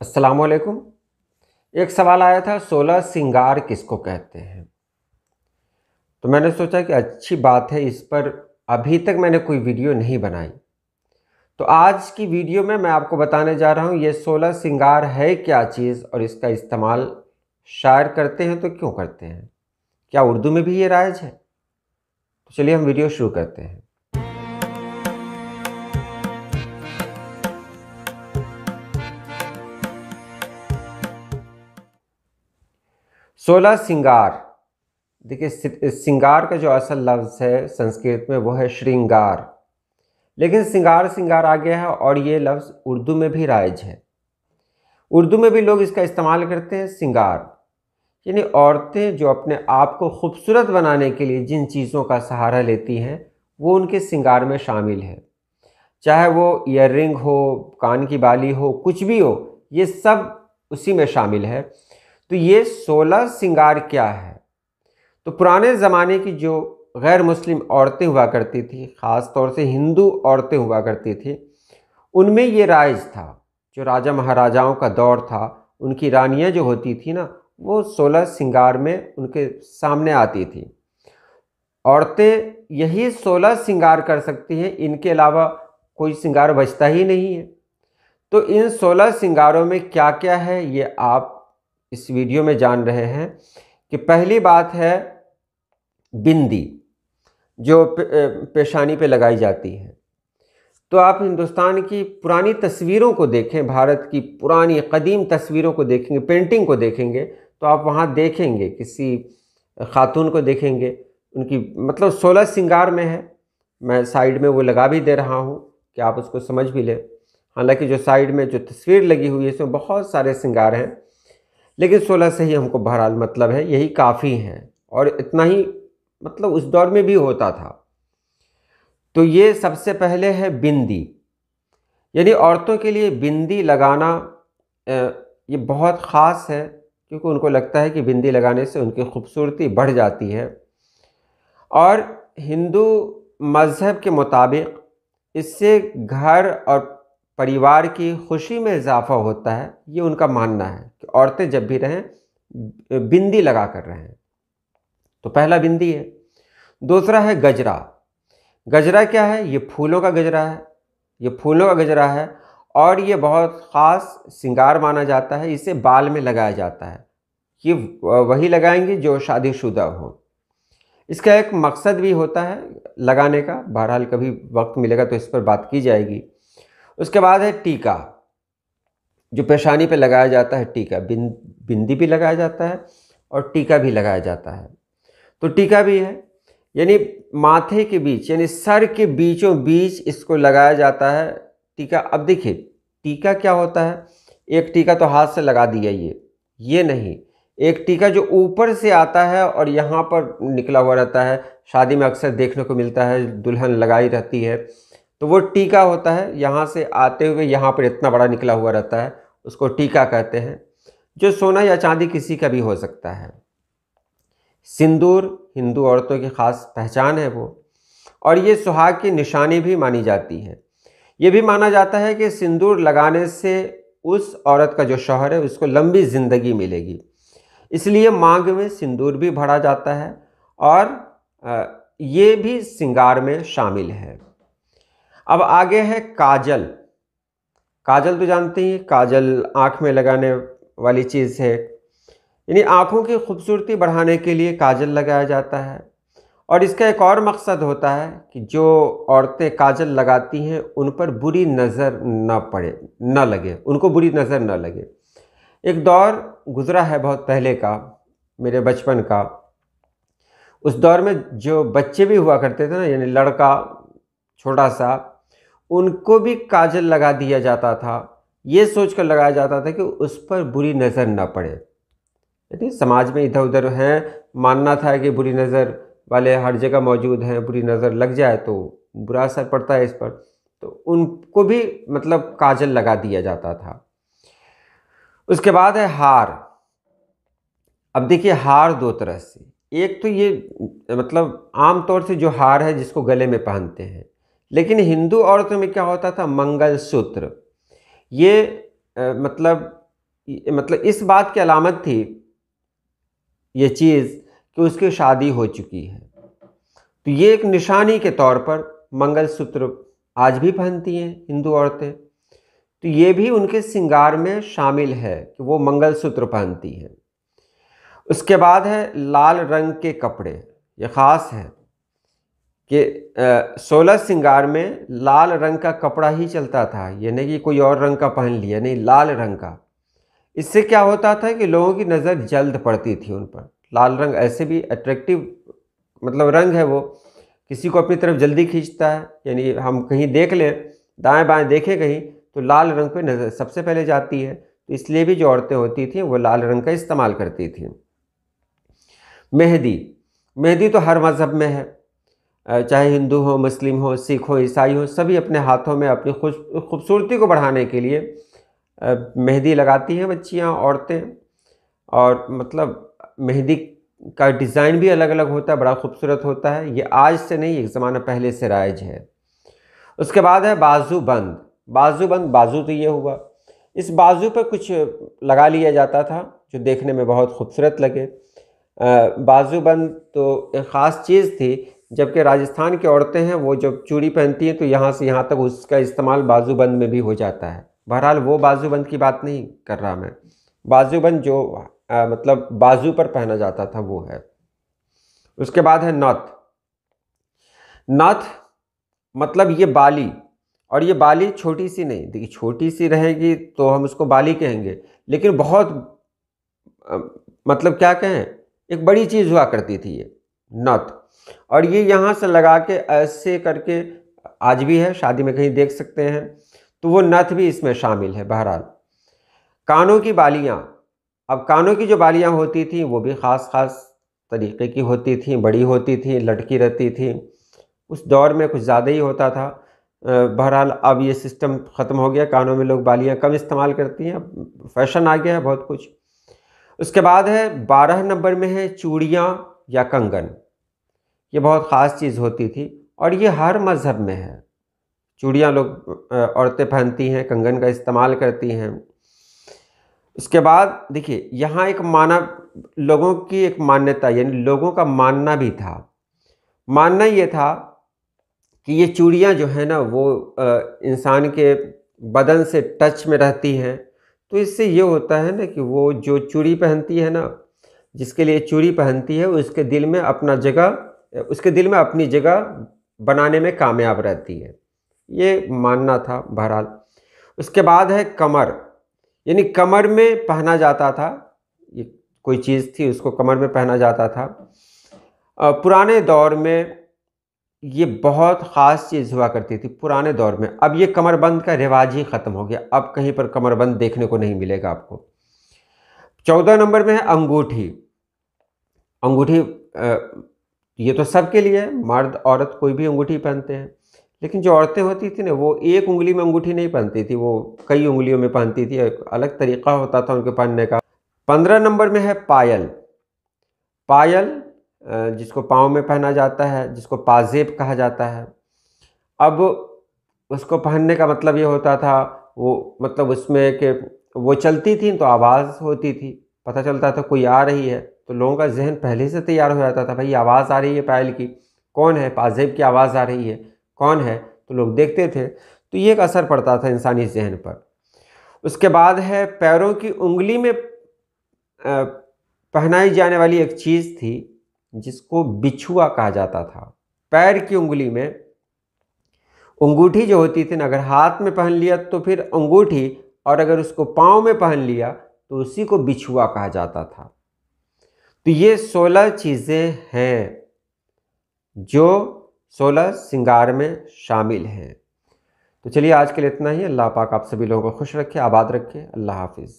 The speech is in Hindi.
अस्सलाम वालेकुम। एक सवाल आया था, 16 सिंगार किसको कहते हैं। तो मैंने सोचा कि अच्छी बात है, इस पर अभी तक मैंने कोई वीडियो नहीं बनाई। तो आज की वीडियो में मैं आपको बताने जा रहा हूँ ये 16 सिंगार है क्या चीज़ और इसका इस्तेमाल शायर करते हैं तो क्यों करते हैं, क्या उर्दू में भी ये राइज है। तो चलिए हम वीडियो शुरू करते हैं। 16 सिंगार। देखिए, सिंगार का जो असल लफ्ज़ है संस्कृत में वो है श्रृंगार, लेकिन सिंगार सिंगार आ गया है और ये लफ्ज़ उर्दू में भी राइज है। उर्दू में भी लोग इसका इस्तेमाल करते हैं। सिंगार यानी औरतें जो अपने आप को खूबसूरत बनाने के लिए जिन चीज़ों का सहारा लेती हैं वो उनके सिंगार में शामिल है। चाहे वो ईयररिंग हो, कान की बाली हो, कुछ भी हो, ये सब उसी में शामिल है। तो ये 16 सिंगार क्या है? तो पुराने ज़माने की जो गैर मुस्लिम औरतें हुआ करती थी, ख़ास तौर से हिंदू औरतें हुआ करती थी, उनमें ये राइज था। जो राजा महाराजाओं का दौर था, उनकी रानियां जो होती थी ना, वो 16 सिंगार में उनके सामने आती थी। औरतें यही 16 सिंगार कर सकती हैं, इनके अलावा कोई सिंगार बचता ही नहीं है। तो इन 16 सिंगारों में क्या क्या है ये आप इस वीडियो में जान रहे हैं। कि पहली बात है बिंदी, जो पेशानी पे लगाई जाती है। तो आप हिंदुस्तान की पुरानी तस्वीरों को देखें, भारत की पुरानी कदीम तस्वीरों को देखेंगे, पेंटिंग को देखेंगे, तो आप वहाँ देखेंगे किसी खातून को देखेंगे, उनकी मतलब 16 सिंगार में है। मैं साइड में वो लगा भी दे रहा हूँ कि आप उसको समझ भी लें। हालांकि जो साइड में जो तस्वीर लगी हुई है इसमें बहुत सारे सिंगार हैं, लेकिन 16 से ही हमको बहरहाल मतलब है, यही काफ़ी हैं। और इतना ही मतलब उस दौर में भी होता था। तो ये सबसे पहले है बिंदी, यानी औरतों के लिए बिंदी लगाना ये बहुत ख़ास है, क्योंकि उनको लगता है कि बिंदी लगाने से उनकी खूबसूरती बढ़ जाती है। और हिंदू मज़हब के मुताबिक इससे घर और परिवार की खुशी में इजाफ़ा होता है। ये उनका मानना है कि औरतें जब भी रहें बिंदी लगा कर रहें। तो पहला बिंदी है। दूसरा है गजरा। गजरा क्या है? ये फूलों का गजरा है। ये फूलों का गजरा है और ये बहुत ख़ास श्रृंगार माना जाता है। इसे बाल में लगाया जाता है। ये वही लगाएंगे जो शादीशुदा हो। इसका एक मकसद भी होता है लगाने का, बहरहाल कभी वक्त मिलेगा तो इस पर बात की जाएगी। उसके बाद है टीका, जो पेशानी पे लगाया जाता है। टीका, बिंदी भी लगाया जाता है और टीका भी लगाया जाता है। तो टीका भी है, यानी माथे के बीच यानी सर के बीचों बीच इसको लगाया जाता है टीका। अब देखिए टीका क्या होता है। एक टीका तो हाथ से लगा दिया, ये नहीं। एक टीका जो ऊपर से आता है और यहाँ पर निकला हुआ रहता है, शादी में अक्सर देखने को मिलता है, दुल्हन लगाई रहती है, तो वो टीका होता है। यहाँ से आते हुए यहाँ पर इतना बड़ा निकला हुआ रहता है, उसको टीका कहते हैं, जो सोना या चांदी किसी का भी हो सकता है। सिंदूर हिंदू औरतों की ख़ास पहचान है वो, और ये सुहाग की निशानी भी मानी जाती है। ये भी माना जाता है कि सिंदूर लगाने से उस औरत का जो शौहर है उसको लंबी ज़िंदगी मिलेगी, इसलिए मांग में सिंदूर भी भरा जाता है और ये भी श्रृंगार में शामिल है। अब आगे है काजल। काजल तो जानते हैं, काजल आँख में लगाने वाली चीज़ है, यानी आँखों की खूबसूरती बढ़ाने के लिए काजल लगाया जाता है। और इसका एक और मकसद होता है कि जो औरतें काजल लगाती हैं उन पर बुरी नज़र न पड़े, न लगे, उनको बुरी नज़र न लगे। एक दौर गुज़रा है बहुत पहले का, मेरे बचपन का। उस दौर में जो बच्चे भी हुआ करते थे ना, यानी लड़का छोटा सा, उनको भी काजल लगा दिया जाता था। ये सोचकर लगाया जाता था कि उस पर बुरी नज़र न पड़े। यदि समाज में इधर उधर हैं, मानना था कि बुरी नज़र वाले हर जगह मौजूद हैं, बुरी नज़र लग जाए तो बुरा असर पड़ता है इस पर, तो उनको भी मतलब काजल लगा दिया जाता था। उसके बाद है हार। अब देखिए हार दो तरह से, एक तो ये मतलब आम तौर से जो हार है जिसको गले में पहनते हैं, लेकिन हिंदू औरतों में क्या होता था, मंगलसूत्र। ये मतलब मतलब इस बात की अलामत थी ये चीज़ कि उसकी शादी हो चुकी है। तो ये एक निशानी के तौर पर मंगलसूत्र आज भी पहनती हैं हिंदू औरतें। तो ये भी उनके श्रृंगार में शामिल है कि वो मंगलसूत्र पहनती हैं। उसके बाद है लाल रंग के कपड़े। ये ख़ास है कि 16 श्रृंगार में लाल रंग का कपड़ा ही चलता था। ये नहीं कि कोई और रंग का पहन लिया, नहीं, लाल रंग का। इससे क्या होता था कि लोगों की नज़र जल्द पड़ती थी उन पर। लाल रंग ऐसे भी अट्रैक्टिव मतलब रंग है, वो किसी को अपनी तरफ जल्दी खींचता है। यानी हम कहीं देख लें, दाएं बाएं देखें कहीं, तो लाल रंग पे नज़र सबसे पहले जाती है। तो इसलिए भी जो औरतें होती थीं वो लाल रंग का इस्तेमाल करती थीं। मेहंदी, मेहंदी तो हर मज़हब में है, चाहे हिंदू हो, मुस्लिम हो, सिख हो, ईसाई हो, सभी अपने हाथों में अपनी खूबसूरती को बढ़ाने के लिए मेहंदी लगाती हैं बच्चियां, औरतें। और मतलब मेहंदी का डिज़ाइन भी अलग अलग होता है, बड़ा खूबसूरत होता है। ये आज से नहीं, एक ज़माना पहले से राइज है। उसके बाद है बाजूबंद। बाजूबंद, बाजू तो ये हुआ, इस बाजू पर कुछ लगा लिया जाता था जो देखने में बहुत खूबसूरत लगे। बाजूबंद तो एक ख़ास चीज़ थी। जबकि राजस्थान की औरतें हैं वो जब चूड़ी पहनती हैं तो यहाँ से यहाँ तक उसका इस्तेमाल बाजूबंद में भी हो जाता है। बहरहाल वो बाजूबंद की बात नहीं कर रहा मैं, बाजूबंद जो मतलब बाजू पर पहना जाता था वो है। उसके बाद है नथ। नथ मतलब ये बाली, और ये बाली छोटी सी नहीं, देखिए छोटी सी रहेगी तो हम उसको बाली कहेंगे, लेकिन बहुत अ, मतलब क्या कहें, एक बड़ी चीज़ हुआ करती थी ये नथ। और ये यहाँ से लगा के ऐसे करके, आज भी है, शादी में कहीं देख सकते हैं, तो वो नथ भी इसमें शामिल है। बहरहाल कानों की बालियाँ, अब कानों की जो बालियाँ होती थी वो भी ख़ास तरीक़े की होती थी, बड़ी होती थी, लटकी रहती थी। उस दौर में कुछ ज़्यादा ही होता था। बहरहाल अब ये सिस्टम ख़त्म हो गया, कानों में लोग बालियाँ कम इस्तेमाल करती हैं, अब फैशन आ गया है बहुत कुछ। उसके बाद है 12 नंबर में है चूड़ियाँ या कंगन। ये बहुत ख़ास चीज़ होती थी और ये हर मज़हब में है। चूड़ियाँ लोग औरतें पहनती हैं, कंगन का इस्तेमाल करती हैं। इसके बाद देखिए यहाँ एक लोगों की एक मान्यता, यानी लोगों का मानना भी था। मानना ये था कि ये चूड़ियाँ जो है ना वो इंसान के बदन से टच में रहती हैं। तो इससे ये होता है ना कि वो जो चूड़ी पहनती है ना, जिसके लिए चूड़ी पहनती है, उसके दिल में अपनी जगह बनाने में कामयाब रहती है। ये मानना था बहरहाल। उसके बाद है कमर, यानी कमर में पहना जाता था, ये कोई चीज़ थी उसको कमर में पहना जाता था। पुराने दौर में ये बहुत ख़ास चीज़ हुआ करती थी पुराने दौर में। अब ये कमरबंद का रिवाज ही ख़त्म हो गया, अब कहीं पर कमरबंद देखने को नहीं मिलेगा आपको। 14 नंबर में है अंगूठी। अंगूठी ये तो सबके लिए है, मर्द औरत कोई भी अंगूठी पहनते हैं। लेकिन जो औरतें होती थी ना वो एक उंगली में अंगूठी नहीं पहनती थी, वो कई उंगलियों में पहनती थी, एक अलग तरीक़ा होता था उनके पहनने का। 15 नंबर में है पायल। पायल जिसको पाँव में पहना जाता है, जिसको पाजेब कहा जाता है। अब उसको पहनने का मतलब ये होता था, वो मतलब उसमें कि वो चलती थी तो आवाज़ होती थी, पता चलता था कोई आ रही है, तो लोगों का जहन पहले से तैयार हो जाता था, भाई आवाज़ आ रही है पायल की, कौन है, पाजेब की आवाज़ आ रही है, कौन है, तो लोग देखते थे। तो ये एक असर पड़ता था इंसानी जहन पर। उसके बाद है पैरों की उंगली में पहनाई जाने वाली एक चीज़ थी जिसको बिछुआ कहा जाता था। पैर की उंगली में अंगूठी जो होती थी ना, अगर हाथ में पहन लिया तो फिर अंगूठी, और अगर उसको पाँव में पहन लिया तो उसी को बिछुआ कहा जाता था। तो ये 16 चीज़ें हैं जो 16 श्रृंगार में शामिल हैं। तो चलिए आज के लिए इतना ही। अल्लाह पाक आप सभी लोगों को खुश रखे, आबाद रखे। अल्लाह हाफिज़।